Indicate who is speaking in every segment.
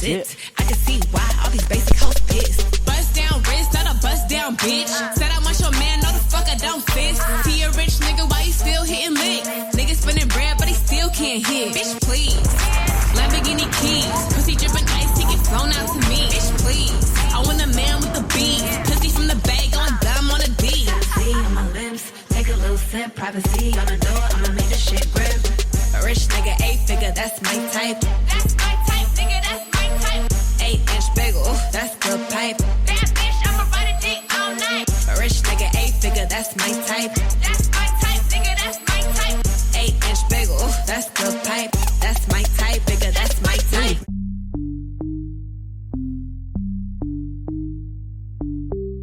Speaker 1: zipped. I can see why all these basic hoes pissed. Bust down wrist, not a bust down bitch. Said I want your man, no the fuck I don't fist. See a rich nigga, why he still hitting lick? Niggas spending bread, but he still can't hit. Bitch, please. Lamborghini keys, pussy dripping ice, he get flown out to me. Bitch, please. I want a man with the bees, pussy from the bag, going dumb on a D. See on my lips, take a little sip, privacy on the door, I'ma make this shit grip. A rich nigga, 8-figure, that's my type. That's my type, nigga, that's my type. 8-inch bagel, that's the pipe. Bad bitch, I'ma ride a dick all night. A rich nigga, 8-figure, that's my type. That's my type, nigga, that's my type. 8-inch bagel, that's the pipe. That's my type, nigga, that's my type.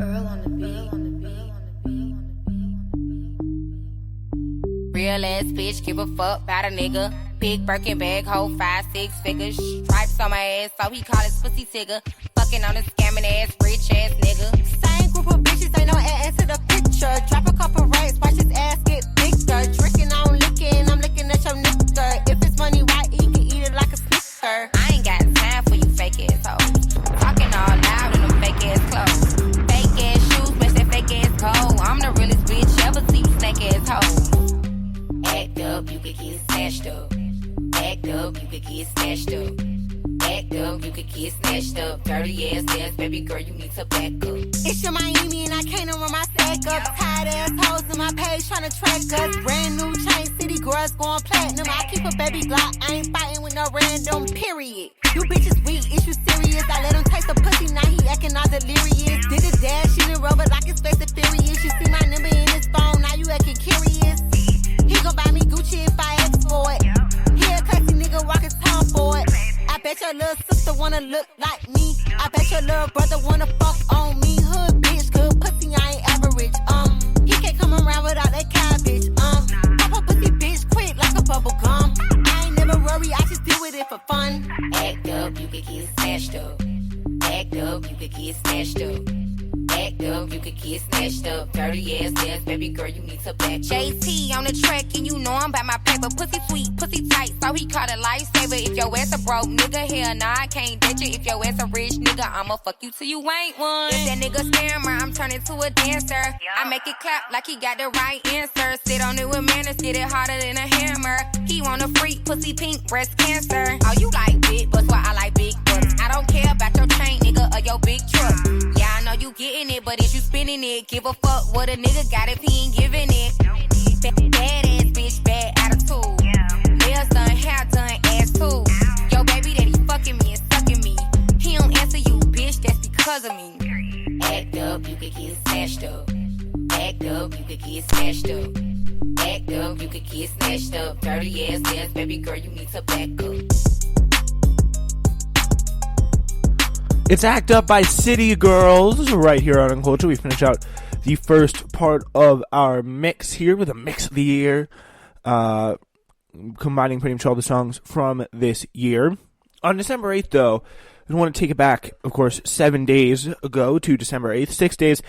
Speaker 2: Earl on the beat, on the beat, on the beat, on the beat. Real ass bitch, give a fuck about a nigga. Big Birkin bag, hold 5-6 figures. Stripes on my ass, so he call his pussy tigger. Fucking on a scamming ass, rich ass nigga. Same group of bitches, ain't no ass to the picture. Drop a couple racks, watch his ass get bigger. Drinking on licking, I'm looking at your nigga. If it's money, why he can eat it like a snicker? I ain't got time for you fake ass hoes. Talking all loud in them fake ass clothes. Fake ass shoes, match that fake ass cold. I'm the realest bitch ever see you snake ass hoes. Act up, you could get snatched up. Act up, you could get snatched up. Act up, you could get snatched up. Dirty ass, baby girl, you need to back up. It's your Miami and I can't run my stack up. Tired ass hoes in my page tryna track us. Brand new chain, city girls going platinum. I keep a baby Glock, I ain't fighting with no random, period. You bitches weak, is you serious? I let him taste the pussy, now he acting all delirious. Did a dash, in the rubber like it's face furious. You see my number in his phone, now you acting curious. He gon' buy me Gucci if I ask for it. He a classy nigga walking town for it. I bet your little sister wanna look like me. I bet your little brother wanna fuck on me. Hood bitch, good pussy, I ain't average. He can't come around without that cabbage. Pop a pussy bitch quick like a bubble gum. I ain't never worry, I just deal with it for fun. Act up, you could get snatched up. Act up, you could get snatched up. Act up, you could get snatched up. Dirty ass, baby girl, you need to back up. JT on the track, and you know I'm by my paper. Pussy sweet, pussy tight, so he caught a lifesaver. If your ass a broke nigga, hell nah, I can't date you. If your ass a rich nigga, I'ma fuck you till you ain't one. If that nigga scammer, I'm turning to a dancer. I make it clap like he got the right answer. Sit on it with manners, get it harder than a hammer. He want a freak, pussy pink, breast cancer. Oh, you like big butts, well I like big butts. I don't care about your chain, nigga, or your big truck. Yeah, I know you getting it, but is you spinning it? Give a fuck what a nigga got if he ain't giving it. Bad ass bitch, bad attitude. Nails done, hair done, ass too. Yo, baby that he fucking me and sucking me. He don't answer you, bitch, that's because of me. Act up, you could get snatched up. Act up, you could get snatched up. Act up, you could get snatched up. Dirty ass, baby girl, you need to back up.
Speaker 3: It's Act Up by City Girls right here on Unculture. We finish out the first part of our mix here with a mix of the year, combining pretty much all the songs from this year. On December 8th, though, I want to take it back, of course, 7 days ago to December 8th, 6 days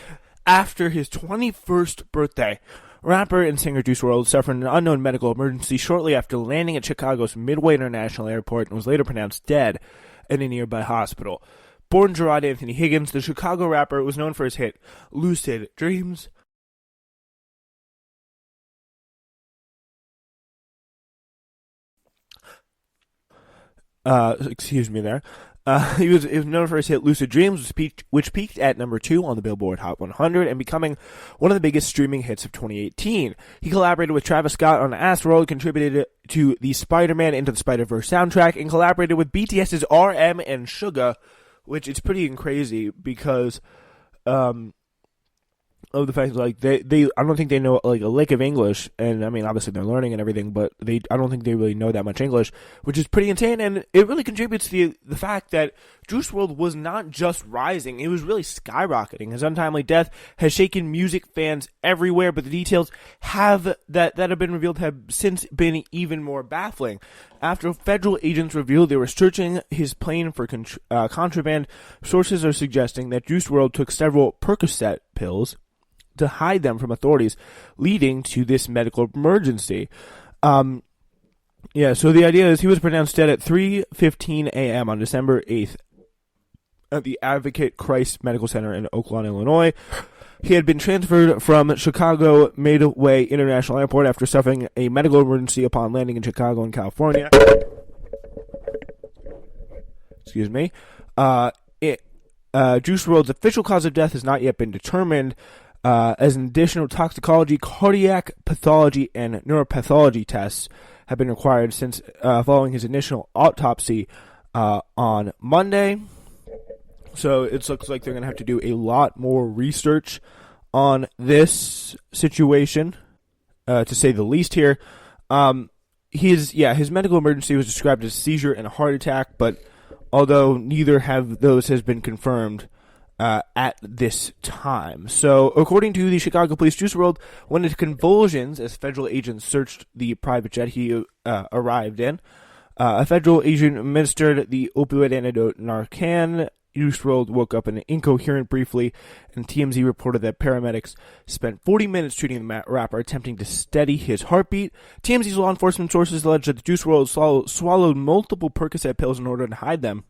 Speaker 3: after his 21st birthday. Rapper and singer Juice WRLD suffered an unknown medical emergency shortly after landing at Chicago's Midway International Airport and was later pronounced dead in a nearby hospital. Born Gerard Anthony Higgins, the Chicago rapper was known for his hit Lucid Dreams. Excuse me there. He was known for his hit Lucid Dreams, which peaked at number 2 on the Billboard Hot 100 and becoming one of the biggest streaming hits of 2018. He collaborated with Travis Scott on Astroworld, contributed to the Spider-Man Into the Spider-Verse soundtrack, and collaborated with BTS's RM and Suga, which is pretty crazy because of the fact that, like, they I don't think they know like a lick of English, and I mean obviously they're learning and everything, but I don't think they really know that much English, which is pretty insane, and it really contributes to the fact that Juice WRLD was not just rising, it was really skyrocketing. His untimely death has shaken music fans everywhere, but the details that have been revealed have since been even more baffling. After federal agents revealed they were searching his plane for contraband, sources are suggesting that Juice WRLD took several Percocet pills to hide them from authorities, leading to this medical emergency. So the idea is he was pronounced dead at 3:15 a.m. on December 8th at the Advocate Christ Medical Center in Oakland, Illinois. He had been transferred from Chicago Midway International Airport after suffering a medical emergency upon landing in Chicago in California. Excuse me. Juice WRLD's official cause of death has not yet been determined, as an additional toxicology, cardiac pathology, and neuropathology tests have been required since following his initial autopsy on Monday. So it looks like they're going to have to do a lot more research on this situation, to say the least here. His medical emergency was described as seizure and a heart attack, but although neither have those has been confirmed at this time. So, according to the Chicago Police, Juice WRLD went into convulsions as federal agents searched the private jet he arrived in. A federal agent administered the opioid antidote Narcan. Juice WRLD woke up incoherent briefly, and TMZ reported that paramedics spent 40 minutes treating the rapper, attempting to steady his heartbeat. TMZ's law enforcement sources allege that Juice WRLD swallowed multiple Percocet pills in order to hide them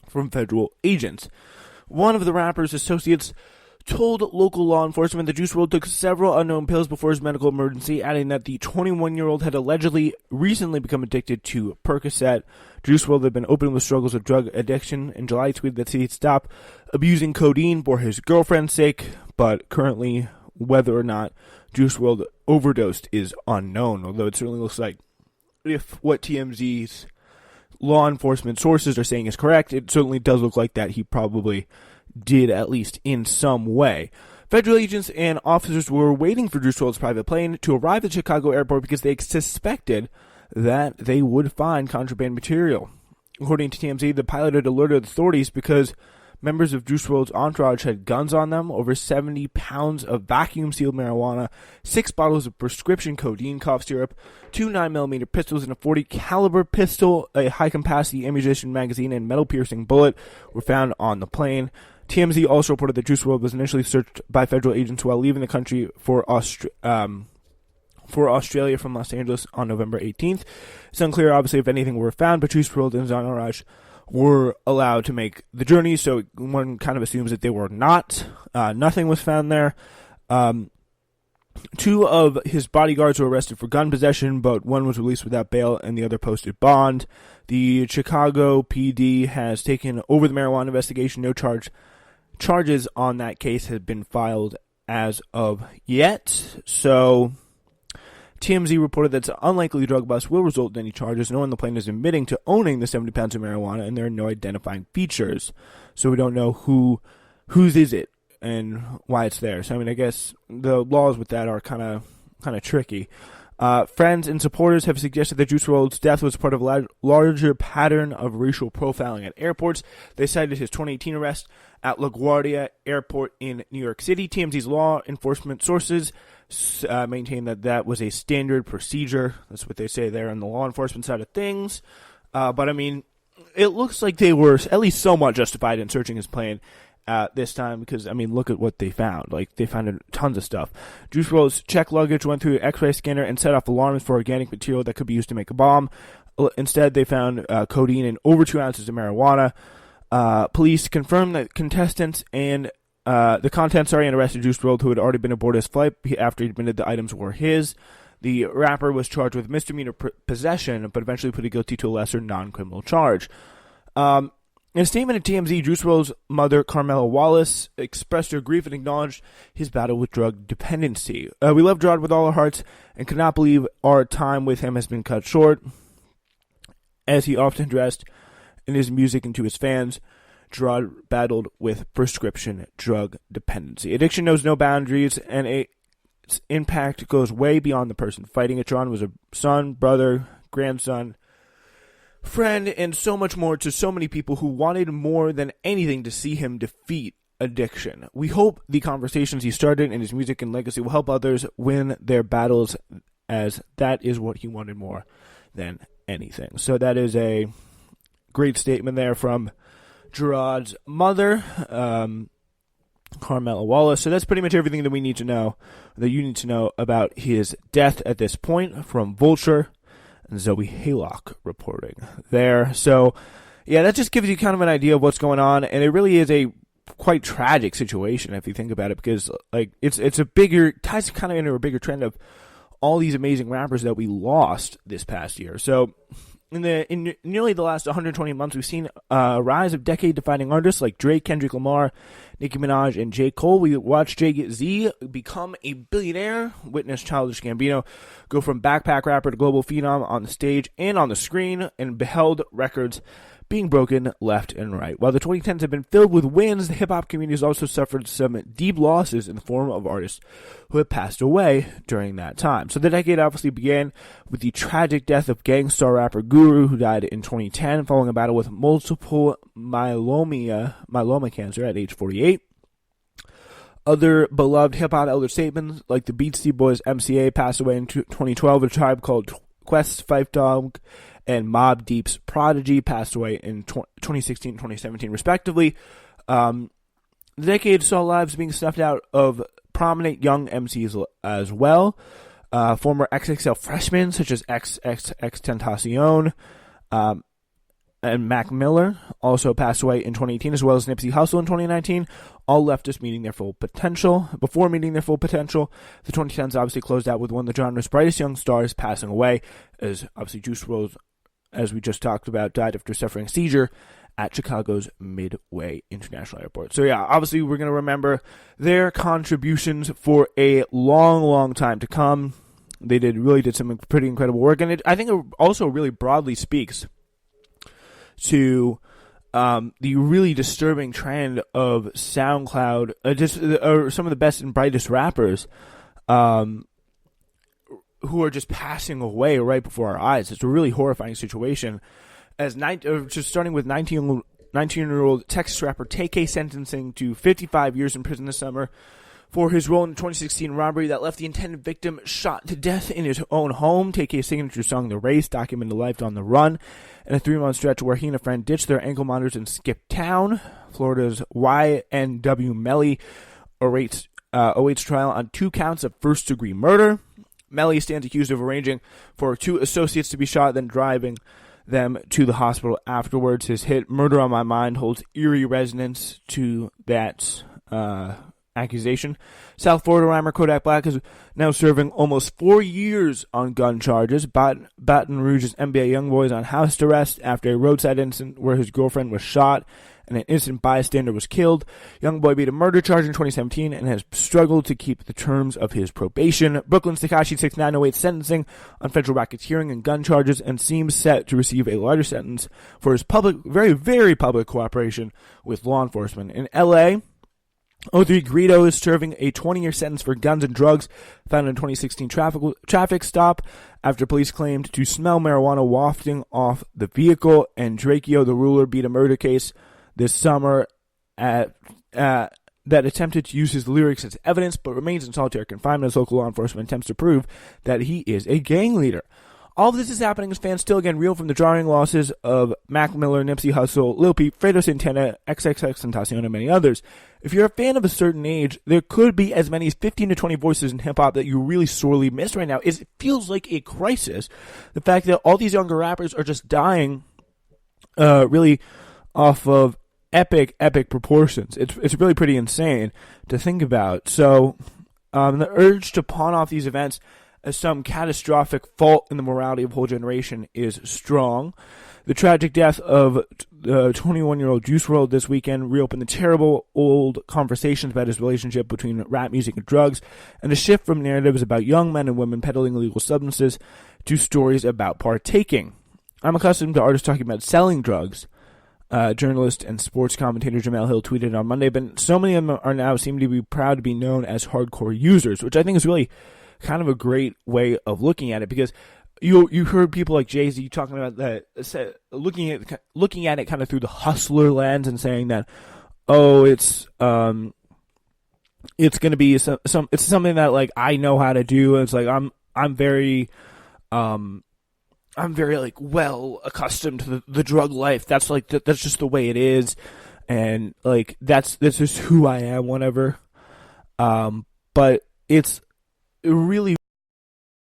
Speaker 3: from federal agents. One of the rapper's associates told local law enforcement that Juice WRLD took several unknown pills before his medical emergency, adding that the 21-year-old had allegedly recently become addicted to Percocet. Juice WRLD had been open with struggles with drug addiction. In July, he tweeted that he'd stop abusing codeine for his girlfriend's sake, but currently, whether or not Juice WRLD overdosed is unknown, although it certainly looks like, if what TMZ's law enforcement sources are saying is correct, it certainly does look like that he probably did, at least in some way. Federal agents and officers were waiting for Juice WRLD's private plane to arrive at Chicago airport because they suspected that they would find contraband material. According to TMZ, the pilot had alerted authorities because members of Juice WRLD's entourage had guns on them, over 70 pounds of vacuum-sealed marijuana, 6 bottles of prescription codeine cough syrup, 2 9mm pistols, and a .40 caliber pistol, a high-capacity ammunition magazine, and metal-piercing bullet were found on the plane. TMZ also reported that Juice WRLD was initially searched by federal agents while leaving the country for Australia from Los Angeles on November 18th. It's unclear, obviously, if anything were found, but Juice WRLD and his entourage were allowed to make the journey, so one kind of assumes that they were not. Nothing was found there. 2 of his bodyguards were arrested for gun possession, but one was released without bail and the other posted bond. The Chicago PD has taken over the marijuana investigation. No charges on that case have been filed as of yet. So TMZ reported that it's unlikely the drug bust will result in any charges. No one on the plane is admitting to owning the 70 pounds of marijuana, and there are no identifying features. So we don't know whose is it and why it's there. So I mean, I guess the laws with that are kind of tricky. Friends and supporters have suggested that Juice WRLD's death was part of a larger pattern of racial profiling at airports. They cited his 2018 arrest at LaGuardia Airport in New York City. TMZ's law enforcement sources maintain that was a standard procedure. That's what they say there on the law enforcement side of things. But I mean, it looks like they were at least somewhat justified in searching his plane this time, because I mean, look at what they found. Like, they found tons of stuff. Juice WRLD's checked luggage went through an X-ray scanner and set off alarms for organic material that could be used to make a bomb. Instead, they found codeine and over 2 ounces of marijuana. Police confirmed that contents and arrested Juice WRLD, who had already been aboard his flight after he admitted the items were his. The rapper was charged with misdemeanor possession, but eventually pleaded guilty to a lesser non-criminal charge. In a statement to TMZ, Juice WRLD's mother, Carmela Wallace, expressed her grief and acknowledged his battle with drug dependency. We love Gerard with all our hearts and could not believe our time with him has been cut short. As he often addressed in his music and to his fans, Gerard battled with prescription drug dependency. Addiction knows no boundaries, and its impact goes way beyond the person fighting it. Gerard was a son, brother, grandson, friend, and so much more to so many people who wanted more than anything to see him defeat addiction. We hope the conversations he started in his music and legacy will help others win their battles, as that is what he wanted more than anything. So that is a great statement there from Gerard's mother, Carmela Wallace. So that's pretty much everything that we need to know, that you need to know about his death at this point, from Vulture and Zoe Haylock reporting there. So, yeah, that just gives you kind of an idea of what's going on, and it really is a quite tragic situation if you think about it, because like it's a bigger, ties kind of into a bigger trend of all these amazing rappers that we lost this past year. So in nearly the last 120 months, we've seen a rise of decade-defining artists like Drake, Kendrick Lamar, Nicki Minaj, and J. Cole. We watched Jay-Z become a billionaire, witnessed Childish Gambino go from backpack rapper to global phenom on the stage and on the screen, and beheld records being broken left and right. While the 2010s have been filled with wins, the hip-hop community has also suffered some deep losses in the form of artists who have passed away during that time. So the decade obviously began with the tragic death of Gang Starr rapper Guru, who died in 2010 following a battle with multiple myeloma cancer at age 48. Other beloved hip-hop elder statesmen like the Beastie Boys MCA passed away in 2012. A Tribe Called Quest, Phife Dawg, and Mobb Deep's Prodigy passed away in 2016 and 2017, respectively. The decade saw lives being snuffed out of prominent young MCs as well. Former XXL freshmen such as XXXTentacion and Mac Miller also passed away in 2018, as well as Nipsey Hussle in 2019. All left us meeting their full potential. Before meeting their full potential, the 2010s obviously closed out with one of the genre's brightest young stars passing away, as obviously Juice WRLD, as we just talked about, died after suffering a seizure at Chicago's Midway International Airport. So yeah, obviously we're going to remember their contributions for a long, long time to come. They really did some pretty incredible work, and I think it also really broadly speaks to the really disturbing trend of SoundCloud, some of the best and brightest rappers who are just passing away right before our eyes. It's a really horrifying situation. Just starting with 19-year-old Texas rapper TK sentencing to 55 years in prison this summer for his role in the 2016 robbery that left the intended victim shot to death in his own home. TK's signature song, The Race, documented life on the run, and a 3-month stretch where he and a friend ditched their ankle monitors and skipped town. Florida's YNW Melly awaits trial on 2 counts of first-degree murder. Melly stands accused of arranging for 2 associates to be shot, then driving them to the hospital afterwards. His hit Murder on My Mind holds eerie resonance to that accusation. South Florida rhymer Kodak Black is now serving almost 4 years on gun charges. Baton Rouge's NBA YoungBoy is on house arrest after a roadside incident where his girlfriend was shot and an innocent bystander was killed. YoungBoy beat a murder charge in 2017 and has struggled to keep the terms of his probation. Brooklyn's Tekashi 6908 awaits sentencing on federal racketeering and gun charges and seems set to receive a larger sentence for his very, very public cooperation with law enforcement. In L.A., O3 Greedo is serving a 20-year sentence for guns and drugs found in a 2016 traffic stop after police claimed to smell marijuana wafting off the vehicle. And Drakeo the Ruler beat a murder case this summer that attempted to use his lyrics as evidence, but remains in solitary confinement as local law enforcement attempts to prove that he is a gang leader. All of this is happening as fans still again reel from the jarring losses of Mac Miller, Nipsey Hussle, Lil Peep, Fredo Santana, XXXTentacion, and many others. If you're a fan of a certain age, there could be as many as 15 to 20 voices in hip-hop that you really sorely miss right now. It feels like a crisis. The fact that all these younger rappers are just dying really off of epic proportions. It's really pretty insane to think about. So the urge to pawn off these events as some catastrophic fault in the morality of a whole generation is strong. The tragic death of 21-year-old Juice WRLD this weekend reopened the terrible old conversations about his relationship between rap music and drugs, and a shift from narratives about young men and women peddling illegal substances to stories about partaking. I'm accustomed to artists talking about selling drugs. Journalist and sports commentator Jemele Hill tweeted on Monday, but so many of them are now seem to be proud to be known as hardcore users, which I think is really kind of a great way of looking at it, because you heard people like Jay-Z talking about that, looking at it kind of through the hustler lens and saying that, it's going to be it's something that like I know how to do, and it's like I'm very like well accustomed to the drug life. That's like that's just the way it is, and like that's just who I am, whatever. But it's really